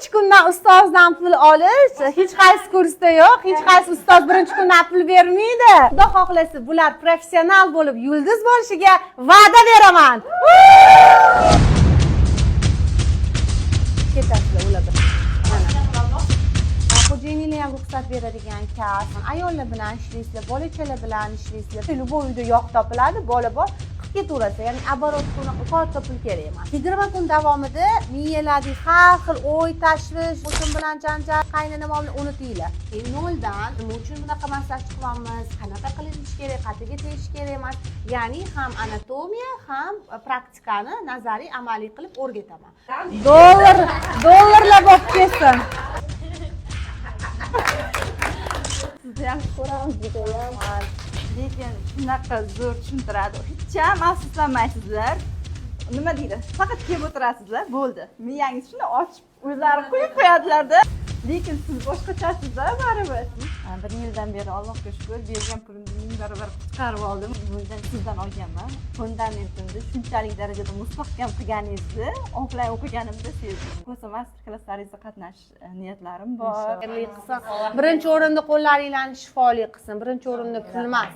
birinchi kundan ustozdan pul olish hech qaysi kursda yo'q, hech qaysi ustoz birinchi kundan pul bermaydi. Xudo xohlasa bular professional bo'lib yulduz bo'lishiga va'da beraman. Ketasizlar ular bilan. Xo'jayinlar ham ruxsat beradigan kasb. Ayollar bilan ishlaysizlar, bola-chalar bilan ishlaysizlar. Любой uyda yog' topiladi, bola bor. Ketaverasiz, ya'ni оборот katta pul kerak emas. 20 kun davomida miyalardagi har xil o'y, tashvish, o'tin bilan janjal, qaynona momni unutinglar. Keyin noldan nima uchun bunaqa massaj qilyapmiz, qanaqa qilish kerak, qayerga tegish kerak emas. Ya'ni ham anatomiya, ham praktikani nazariy amaliy qilib o'rgataman. Dollarlar bo'lib ketsin. Sizni yaxshi ko'ramiz judayam. Lekin shunaqa zo'r tushuntiradi. Hech ham afsuslanmaysizlar. Nima deydi? Faqat kelib o'tirasizlar, bo'ldi. Miyangiz shuni ochib, o'zlari qo'yib qo'yadilar-da. Lekin siz boshqachasizlar baribir. Bir yildan beri Allohga shukr, bergan pulimni ming barobar chiqarib oldim. Bundan sizdan olganman. Fundamentimni shunchalik darajada mustahkam qilganingizni offlayn o'qiganimda sezdim. Bo'lsa master klasslaringizda qatnashish niyatlarim bor. Birinchi o'rinda qo'llaringlarni shifoli qilsin, birinchi o'rinda pul emas.